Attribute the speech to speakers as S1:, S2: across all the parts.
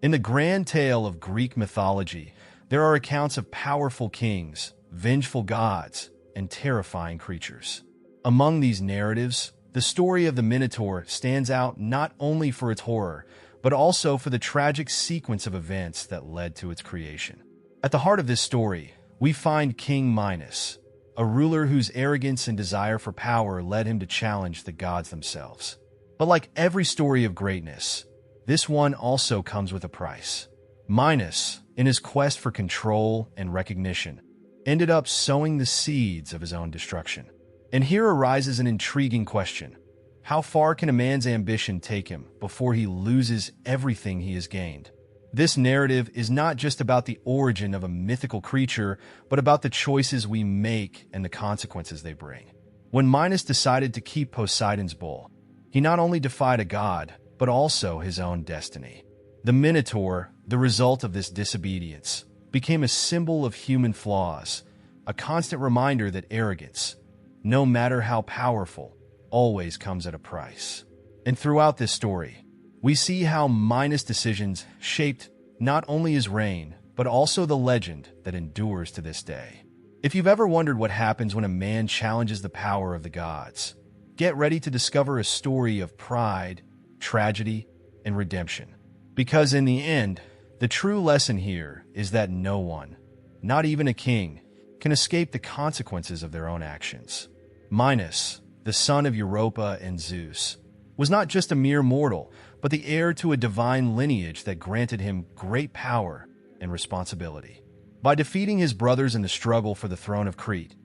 S1: In the grand tale of Greek mythology, there are accounts of powerful kings, vengeful gods, and terrifying creatures. Among these narratives, the story of the Minotaur stands out not only for its horror, but also for the tragic sequence of events that led to its creation. At the heart of this story, we find King Minos, a ruler whose arrogance and desire for power led him to challenge the gods themselves. But like every story of greatness, this one also comes with a price. Minos, in his quest for control and recognition, ended up sowing the seeds of his own destruction. And here arises an intriguing question. How far can a man's ambition take him before he loses everything he has gained? This narrative is not just about the origin of a mythical creature, but about the choices we make and the consequences they bring. When Minos decided to keep Poseidon's bull, he not only defied a god, but also his own destiny. The Minotaur, the result of this disobedience, became a symbol of human flaws, a constant reminder that arrogance, no matter how powerful, always comes at a price. And throughout this story, we see how Minos' decisions shaped not only his reign, but also the legend that endures to this day. If you've ever wondered what happens when a man challenges the power of the gods, get ready to discover a story of pride, tragedy, and redemption. Because in the end, the true lesson here is that no one, not even a king, can escape the consequences of their own actions. Minos, the son of Europa and Zeus, was not just a mere mortal, but the heir to a divine lineage that granted him great power and responsibility. By defeating his brothers in the struggle for the throne of Crete,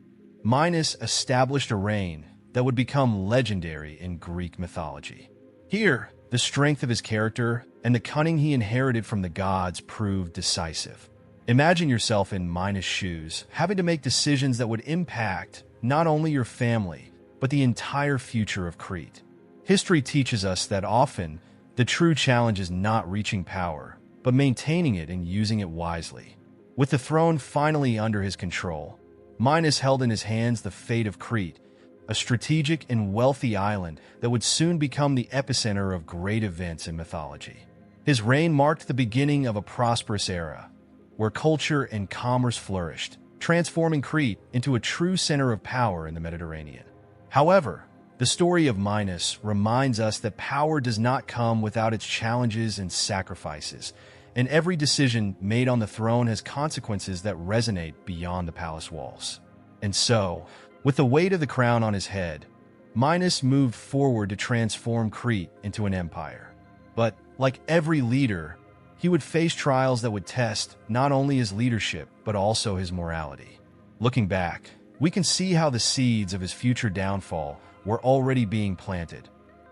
S1: Minos established a reign that would become legendary in Greek mythology. Here, the strength of his character and the cunning he inherited from the gods proved decisive. Imagine yourself in Minos' shoes, having to make decisions that would impact not only your family, but the entire future of Crete. History teaches us that often, the true challenge is not reaching power, but maintaining it and using it wisely. With the throne finally under his control, Minos held in his hands the fate of Crete, a strategic and wealthy island that would soon become the epicenter of great events in mythology. His reign marked the beginning of a prosperous era, where culture and commerce flourished, transforming Crete into a true center of power in the Mediterranean. However, the story of Minos reminds us that power does not come without its challenges and sacrifices, and every decision made on the throne has consequences that resonate beyond the palace walls. And so, with the weight of the crown on his head, Minos moved forward to transform Crete into an empire. But, like every leader, he would face trials that would test not only his leadership, but also his morality. Looking back, we can see how the seeds of his future downfall were already being planted,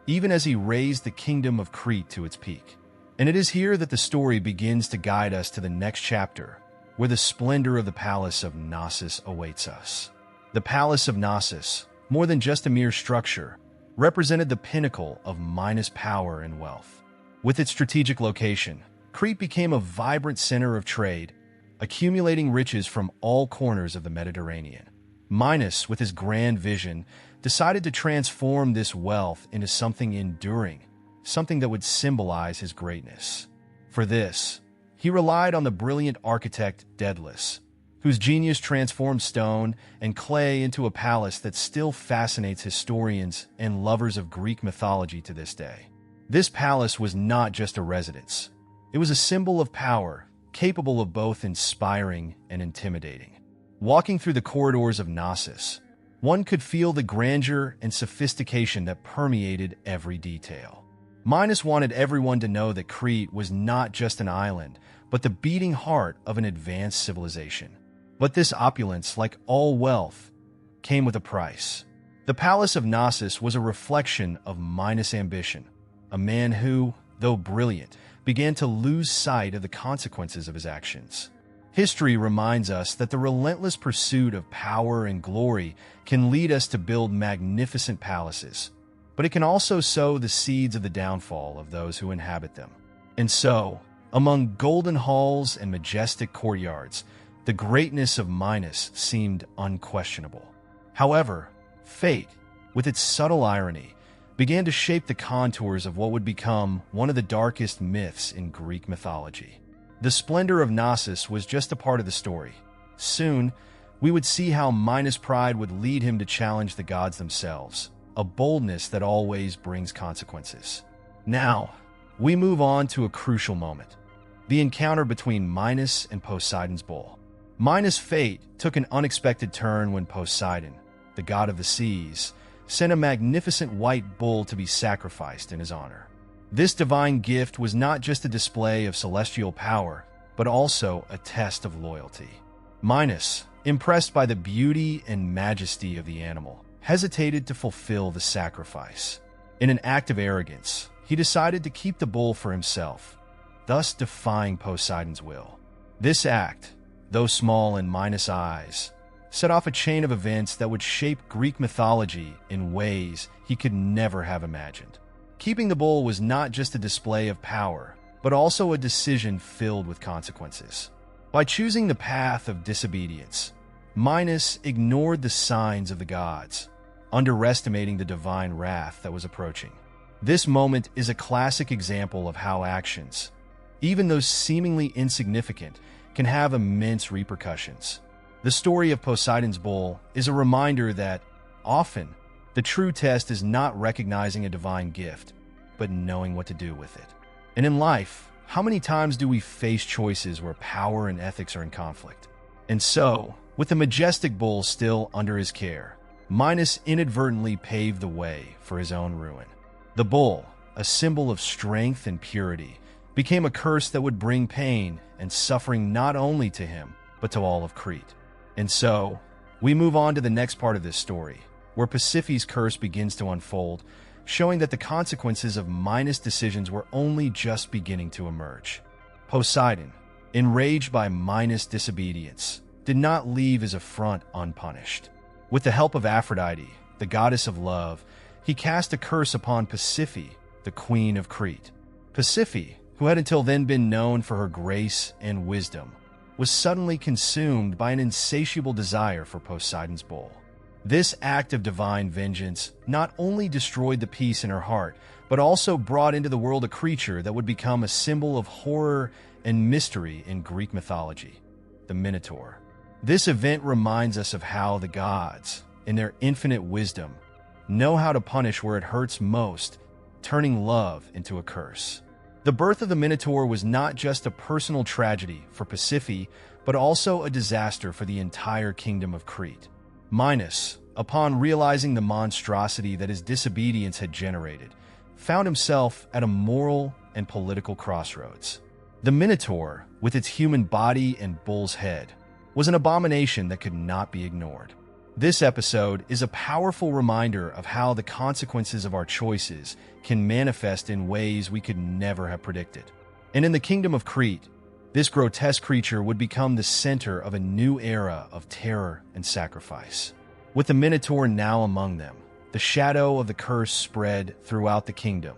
S1: even as he raised the kingdom of Crete to its peak. And it is here that the story begins to guide us to the next chapter, where the splendor of the Palace of Knossos awaits us. The Palace of Knossos, more than just a mere structure, represented the pinnacle of Minos' power and wealth. With its strategic location, Crete became a vibrant center of trade, accumulating riches from all corners of the Mediterranean. Minos, with his grand vision, decided to transform this wealth into something enduring, something that would symbolize his greatness. For this, he relied on the brilliant architect Daedalus, whose genius transformed stone and clay into a palace that still fascinates historians and lovers of Greek mythology to this day. This palace was not just a residence. It was a symbol of power, capable of both inspiring and intimidating. Walking through the corridors of Knossos, one could feel the grandeur and sophistication that permeated every detail. Minos wanted everyone to know that Crete was not just an island, but the beating heart of an advanced civilization. But this opulence, like all wealth, came with a price. The Palace of Knossos was a reflection of Minos' ambition, a man who, though brilliant, began to lose sight of the consequences of his actions. History reminds us that the relentless pursuit of power and glory can lead us to build magnificent palaces, but it can also sow the seeds of the downfall of those who inhabit them. And so, among golden halls and majestic courtyards, the greatness of Minos seemed unquestionable. However, fate, with its subtle irony, began to shape the contours of what would become one of the darkest myths in Greek mythology. The splendor of Knossos was just a part of the story. Soon, we would see how Minos' pride would lead him to challenge the gods themselves, a boldness that always brings consequences. Now, we move on to a crucial moment, the encounter between Minos and Poseidon's bull. Minos' fate took an unexpected turn when Poseidon, the god of the seas, sent a magnificent white bull to be sacrificed in his honor. This divine gift was not just a display of celestial power, but also a test of loyalty. Minos, impressed by the beauty and majesty of the animal, hesitated to fulfill the sacrifice. In an act of arrogance, he decided to keep the bull for himself, thus defying Poseidon's will. This act, though small in Minos' eyes, set off a chain of events that would shape Greek mythology in ways he could never have imagined. Keeping the bull was not just a display of power, but also a decision filled with consequences. By choosing the path of disobedience, Minos ignored the signs of the gods, underestimating the divine wrath that was approaching. This moment is a classic example of how actions, even those seemingly insignificant, can have immense repercussions. The story of Poseidon's bull is a reminder that, often, the true test is not recognizing a divine gift, but knowing what to do with it. And in life, how many times do we face choices where power and ethics are in conflict? And so, with the majestic bull still under his care, Minos inadvertently paved the way for his own ruin. The bull, a symbol of strength and purity, became a curse that would bring pain and suffering not only to him, but to all of Crete. And so, we move on to the next part of this story, where Pasiphae's curse begins to unfold, showing that the consequences of Minos' decisions were only just beginning to emerge. Poseidon, enraged by Minos' disobedience, did not leave his affront unpunished. With the help of Aphrodite, the goddess of love, he cast a curse upon Pasiphae, the queen of Crete. Pasiphae, who had until then been known for her grace and wisdom, was suddenly consumed by an insatiable desire for Poseidon's bull. This act of divine vengeance not only destroyed the peace in her heart, but also brought into the world a creature that would become a symbol of horror and mystery in Greek mythology, the Minotaur. This event reminds us of how the gods, in their infinite wisdom, know how to punish where it hurts most, turning love into a curse. The birth of the Minotaur was not just a personal tragedy for Pasiphae, but also a disaster for the entire kingdom of Crete. Minos, upon realizing the monstrosity that his disobedience had generated, found himself at a moral and political crossroads. The Minotaur, with its human body and bull's head, was an abomination that could not be ignored. This episode is a powerful reminder of how the consequences of our choices can manifest in ways we could never have predicted. And in the kingdom of Crete, this grotesque creature would become the center of a new era of terror and sacrifice. With the Minotaur now among them, the shadow of the curse spread throughout the kingdom,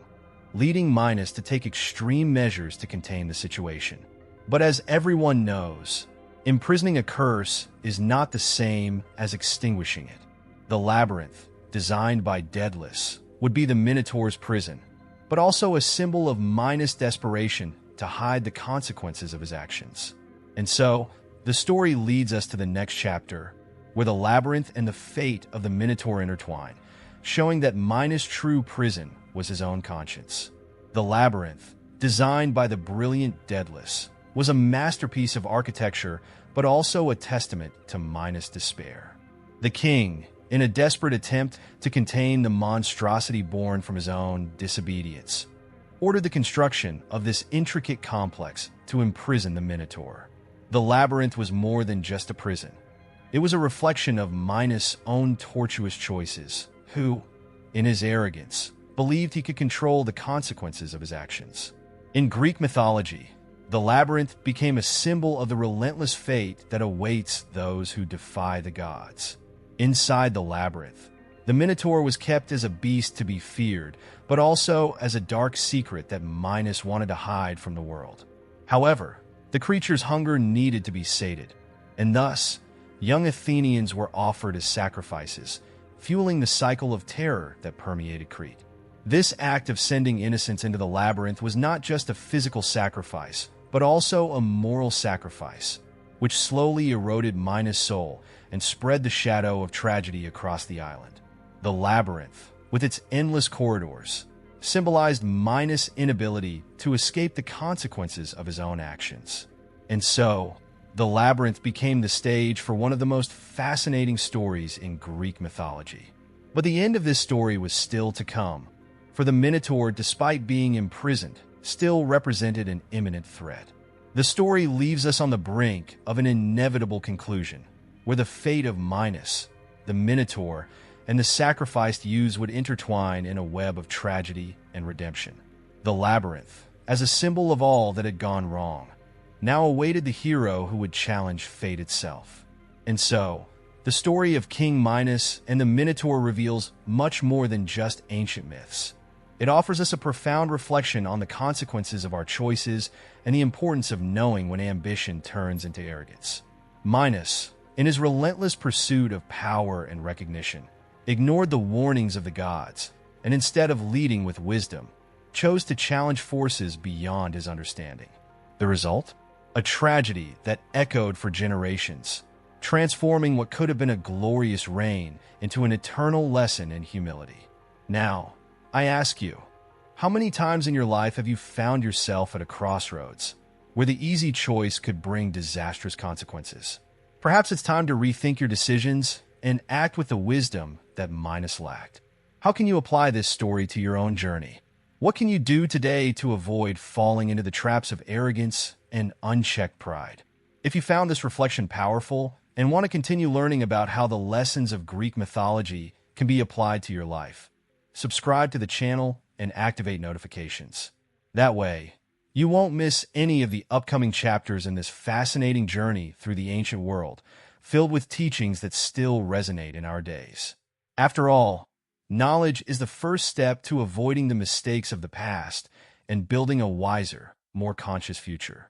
S1: leading Minos to take extreme measures to contain the situation. But as everyone knows, imprisoning a curse is not the same as extinguishing it. The labyrinth, designed by Daedalus, would be the Minotaur's prison, but also a symbol of Minos' desperation to hide the consequences of his actions. And so, the story leads us to the next chapter, where the labyrinth and the fate of the Minotaur intertwine, showing that Minos' true prison was his own conscience. The labyrinth, designed by the brilliant Daedalus, was a masterpiece of architecture, but also a testament to Minos' despair. The king, in a desperate attempt to contain the monstrosity born from his own disobedience, ordered the construction of this intricate complex to imprison the Minotaur. The labyrinth was more than just a prison. It was a reflection of Minos' own tortuous choices, who, in his arrogance, believed he could control the consequences of his actions. In Greek mythology, the labyrinth became a symbol of the relentless fate that awaits those who defy the gods. Inside the labyrinth, the Minotaur was kept as a beast to be feared, but also as a dark secret that Minos wanted to hide from the world. However, the creature's hunger needed to be sated, and thus, young Athenians were offered as sacrifices, fueling the cycle of terror that permeated Crete. This act of sending innocents into the labyrinth was not just a physical sacrifice, but also a moral sacrifice, which slowly eroded Minos' soul and spread the shadow of tragedy across the island. The labyrinth, with its endless corridors, symbolized Minos' inability to escape the consequences of his own actions. And so, the labyrinth became the stage for one of the most fascinating stories in Greek mythology. But the end of this story was still to come, for the Minotaur, despite being imprisoned, still represented an imminent threat. The story leaves us on the brink of an inevitable conclusion, where the fate of Minos, the Minotaur, and the sacrificed youths would intertwine in a web of tragedy and redemption. The labyrinth, as a symbol of all that had gone wrong, now awaited the hero who would challenge fate itself. And so, the story of King Minos and the Minotaur reveals much more than just ancient myths. It offers us a profound reflection on the consequences of our choices and the importance of knowing when ambition turns into arrogance. Minos, in his relentless pursuit of power and recognition, ignored the warnings of the gods, and instead of leading with wisdom, chose to challenge forces beyond his understanding. The result? A tragedy that echoed for generations, transforming what could have been a glorious reign into an eternal lesson in humility. Now, I ask you, how many times in your life have you found yourself at a crossroads where the easy choice could bring disastrous consequences? Perhaps it's time to rethink your decisions and act with the wisdom that Minos lacked. How can you apply this story to your own journey? What can you do today to avoid falling into the traps of arrogance and unchecked pride? If you found this reflection powerful and want to continue learning about how the lessons of Greek mythology can be applied to your life, subscribe to the channel and activate notifications. That way, you won't miss any of the upcoming chapters in this fascinating journey through the ancient world, filled with teachings that still resonate in our days. After all, knowledge is the first step to avoiding the mistakes of the past and building a wiser, more conscious future.